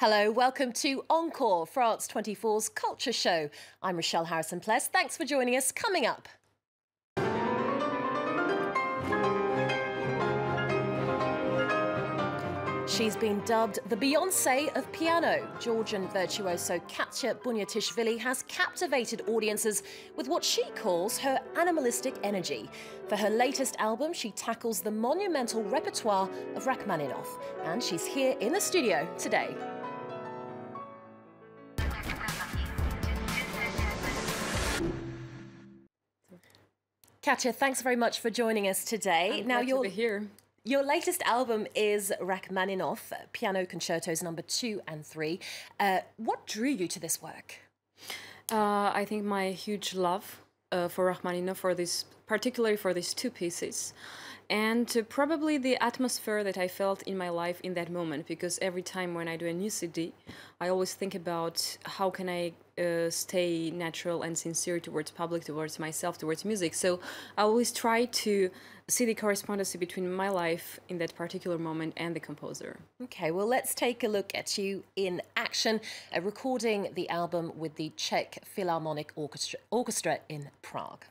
Hello, welcome to Encore, France 24's culture show. I'm Rochelle Harrison-Pless. Thanks for joining us. Coming up. She's been dubbed the Beyoncé of piano. Georgian virtuoso Katya Bunyatishvili has captivated audiences with what she calls her animalistic energy. For her latest album, she tackles the monumental repertoire of Rachmaninoff, and she's here in the studio today. Katya, thanks very much for joining us today. I'm glad to be here. Your latest album is Rachmaninoff, Piano Concertos No. 2 and 3. What drew you to this work? I think my huge love for Rachmaninoff, particularly for these two pieces, and probably the atmosphere that I felt in my life in that moment, because every time when I do a new CD, I always think about how can I stay natural and sincere towards public, towards myself, towards music. So I always try to see the correspondence between my life in that particular moment and the composer. Okay, well, let's take a look at you in action, recording the album with the Czech Philharmonic Orchestra in Prague.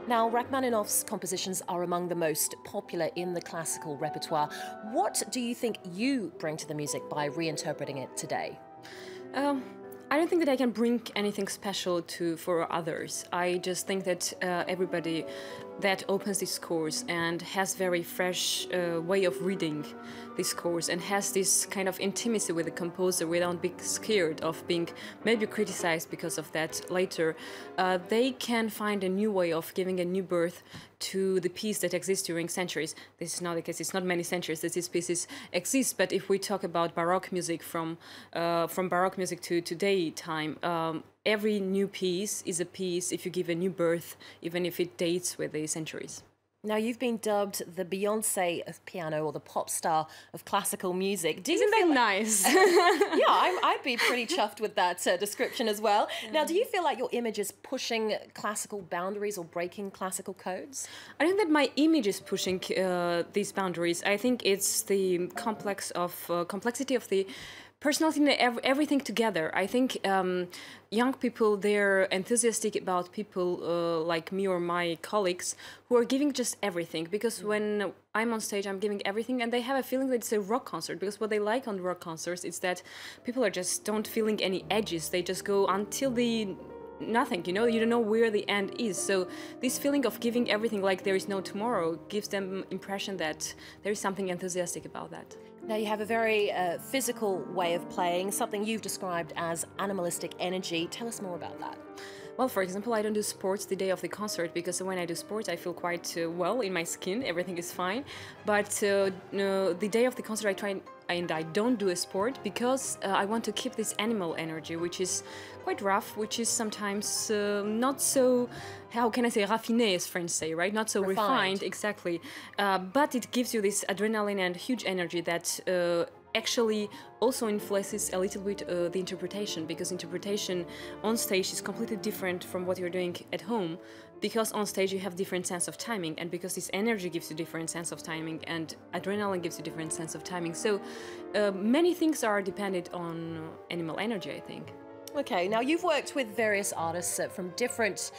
Now, Rachmaninoff's compositions are among the most popular in the classical repertoire. What do you think you bring to the music by reinterpreting it today? I don't think that I can bring anything special for others. I just think that everybody that opens this course and has very fresh way of reading this course and has this kind of intimacy with the composer without being scared of being maybe criticized because of that later, they can find a new way of giving a new birth to the piece that exists during centuries. This is not the case. It's not many centuries that these pieces exist, but if we talk about Baroque music from Baroque music to today time, every new piece is a piece if you give a new birth, even if it dates with the centuries. Now, you've been dubbed the Beyoncé of piano, or the pop star of classical music. Isn't that nice? Yeah, I'd be pretty chuffed with that description as well. Yeah. Now, do you feel like your image is pushing classical boundaries or breaking classical codes? I think that my image is pushing these boundaries. I think it's the complexity of the personality and everything together. I think young people, they're enthusiastic about people like me or my colleagues who are giving just everything, because when I'm on stage, I'm giving everything, and they have a feeling that it's a rock concert, because what they like on rock concerts is that people are just don't feeling any edges. They just go until the nothing, you don't know where the end is. So this feeling of giving everything like there is no tomorrow gives them impression that there is something enthusiastic about that. Now, you have a very physical way of playing, something you've described as animalistic energy. Tell us more about that. Well, for example, I don't do sports the day of the concert, because when I do sports, I feel quite well in my skin, everything is fine. But the day of the concert, I try and I don't do a sport because I want to keep this animal energy, which is quite rough, which is sometimes not so, how can I say, raffiné, as French say, right? Not so refined, exactly. But it gives you this adrenaline and huge energy that actually also influences a little bit the interpretation, because interpretation on stage is completely different from what you're doing at home, because on stage you have different sense of timing, and because this energy gives you different sense of timing and adrenaline gives you different sense of timing. So many things are dependent on animal energy, I think. Okay, now you've worked with various artists from different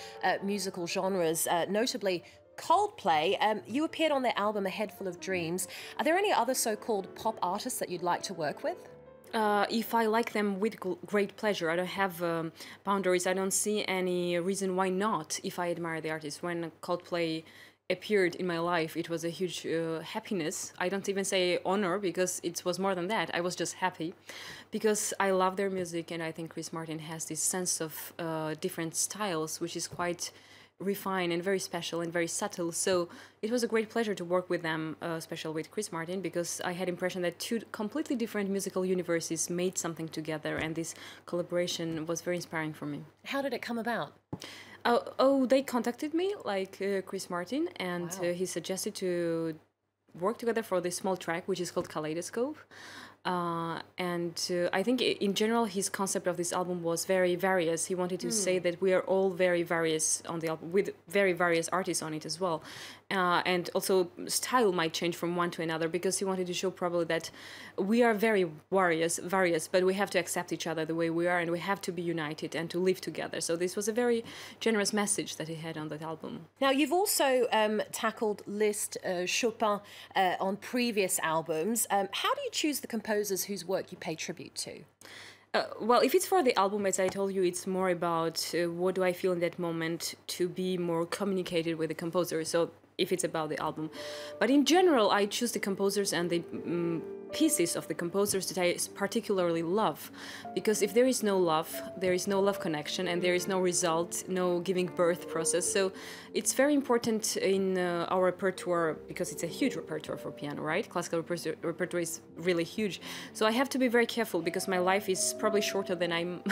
musical genres, notably Coldplay. You appeared on their album A Head Full of Dreams. Are there any other so-called pop artists that you'd like to work with? If I like them with great pleasure. I don't have boundaries. I don't see any reason why not, if I admire the artist. When Coldplay appeared in my life, it was a huge happiness. I don't even say honor, because it was more than that. I was just happy because I love their music, and I think Chris Martin has this sense of different styles, which is quite refined and very special and very subtle. So it was a great pleasure to work with them, especially with Chris Martin, because I had impression that two completely different musical universes made something together, and this collaboration was very inspiring for me. How did it come about? They contacted me, like Chris Martin, and Wow. he suggested to work together for this small track, which is called Kaleidoscope. I think in general his concept of this album was very various. He wanted to say that we are all very various on the album, with very various artists on it as well. And also style might change from one to another, because he wanted to show probably that we are very various, but we have to accept each other the way we are, and we have to be united and to live together. So this was a very generous message that he had on that album. Now, you've also tackled Liszt, Chopin on previous albums. How do you choose the composers whose work you pay tribute to? Well, if it's for the album, as I told you, it's more about what do I feel in that moment to be more communicated with the composer. So if it's about the album. But in general, I choose the composers and the pieces of the composers that I particularly love, because if there is no love, there is no love connection, and there is no result, no giving birth process. So it's very important in our repertoire, because it's a huge repertoire for piano, right? Classical repertoire is really huge. So I have to be very careful, because my life is probably shorter than I'm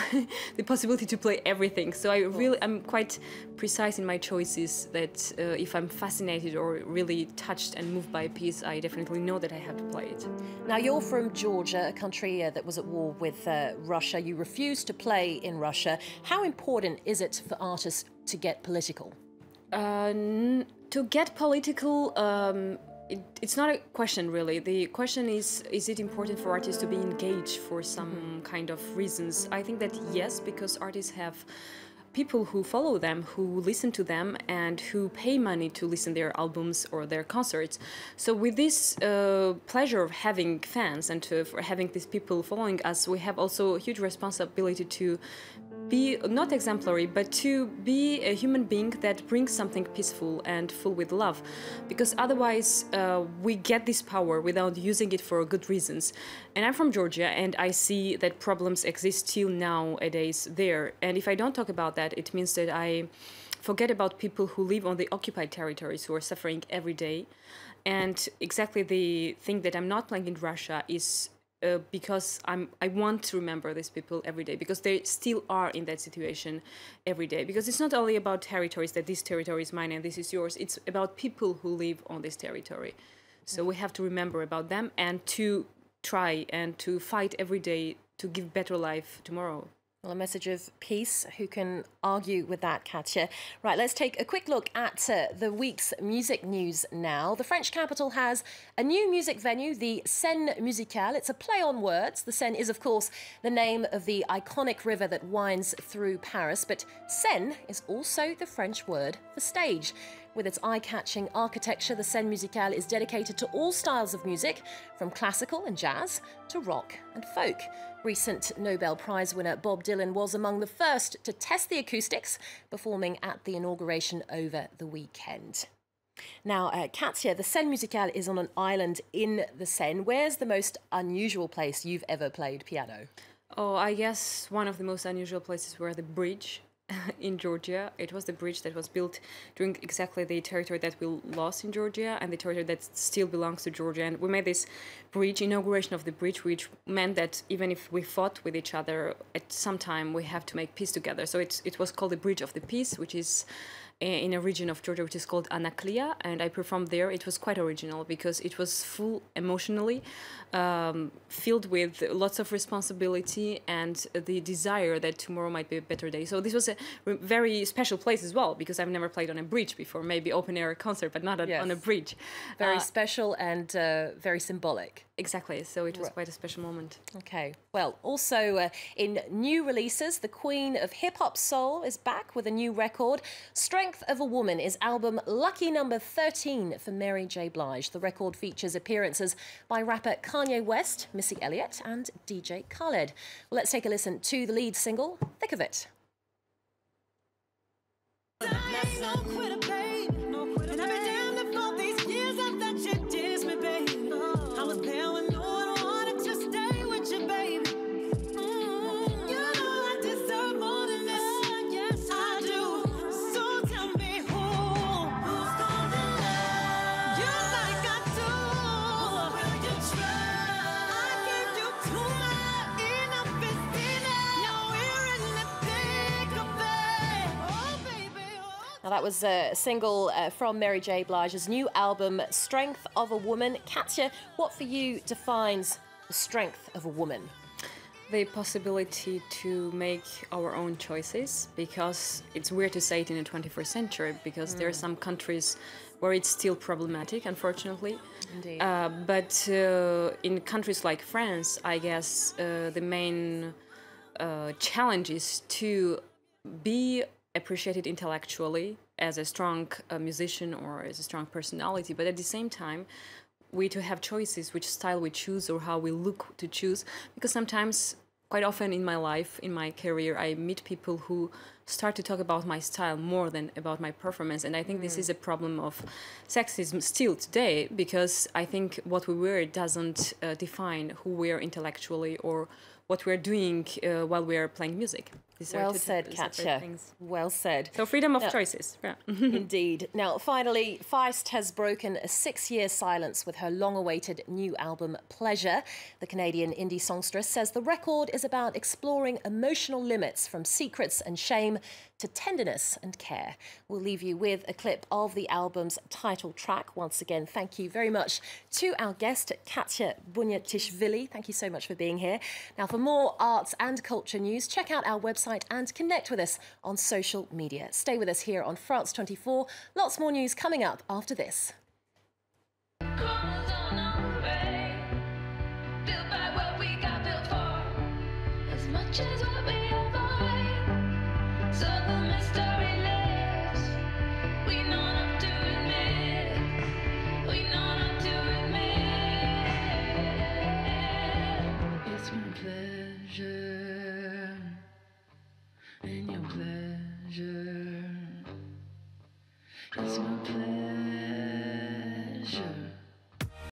the possibility to play everything. So I'm quite precise in my choices, that if I'm fascinated or really touched and moved by a piece, I definitely know that I have to play it. Now, you're from Georgia, a country that was at war with Russia. You refused to play in Russia. How important is it for artists to get political? To get political, it's not a question, really. The question is it important for artists to be engaged for some kind of reasons? I think that yes, because artists have people who follow them, who listen to them, and who pay money to listen to their albums or their concerts. So with this pleasure of having fans and for having these people following us, we have also a huge responsibility to be not exemplary, but to be a human being that brings something peaceful and full with love, because otherwise we get this power without using it for good reasons. And I'm from Georgia, and I see that problems exist still nowadays there. And if I don't talk about that, it means that I forget about people who live on the occupied territories, who are suffering every day. And exactly the thing that I'm not playing in Russia is because I want to remember these people every day, because they still are in that situation every day. Because it's not only about territories, that this territory is mine and this is yours. It's about people who live on this territory. So we have to remember about them and to try and to fight every day to give better life tomorrow. Well, a message of peace. Who can argue with that, Katja? Right, let's take a quick look at the week's music news now. The French capital has a new music venue, the Seine Musicale. It's a play on words. The Seine is, of course, the name of the iconic river that winds through Paris, but Seine is also the French word for stage. With its eye-catching architecture, the Seine Musicale is dedicated to all styles of music, from classical and jazz to rock and folk. Recent Nobel Prize winner Bob Dylan was among the first to test the acoustics, performing at the inauguration over the weekend. Now, Katja, the Seine Musicale is on an island in the Seine. Where's the most unusual place you've ever played piano? Oh, I guess one of the most unusual places were the bridge in Georgia. It was the bridge that was built during exactly the territory that we lost in Georgia and the territory that still belongs to Georgia. And we made this bridge, inauguration of the bridge, which meant that even if we fought with each other, at some time we have to make peace together. So it was called the Bridge of the Peace, which is in a region of Georgia which is called Anaklia, and I performed there. It was quite original because it was full emotionally, filled with lots of responsibility and the desire that tomorrow might be a better day. So this was a very special place as well, because I've never played on a bridge before, maybe open air concert, but not on a bridge. Very special and very symbolic. Exactly, so it was quite a special moment. Okay, well, also in new releases, the Queen of Hip Hop Soul is back with a new record. Strength of a Woman is album lucky number 13 for Mary J. Blige. The record features appearances by rapper Kanye West, Missy Elliott and DJ Khaled. Well, let's take a listen to the lead single, Thick of It. Now, that was a single from Mary J. Blige's new album, Strength of a Woman. Katja, what for you defines the strength of a woman? The possibility to make our own choices, because it's weird to say it in the 21st century, because there are some countries where it's still problematic, unfortunately. Indeed. But in countries like France, I guess the main challenge is to be appreciated intellectually as a strong musician or as a strong personality, but at the same time, we to have choices which style we choose or how we look to choose, because sometimes, quite often in my life, in my career, I meet people who start to talk about my style more than about my performance, and I think this is a problem of sexism still today, because I think what we wear doesn't define who we are intellectually or what we're doing while we're playing music. These well said, Katja. Well said. So freedom of choices. Yeah. Indeed. Now, finally, Feist has broken a 6-year silence with her long-awaited new album, Pleasure. The Canadian indie songstress says the record is about exploring emotional limits, from secrets and shame to tenderness and care. We'll leave you with a clip of the album's title track. Once again, thank you very much to our guest, Katja Bunyatishvili. Thank you so much for being here. Now, for more arts and culture news, check out our website and connect with us on social media. Stay with us here on France 24. Lots more news coming up after this. It's my pleasure.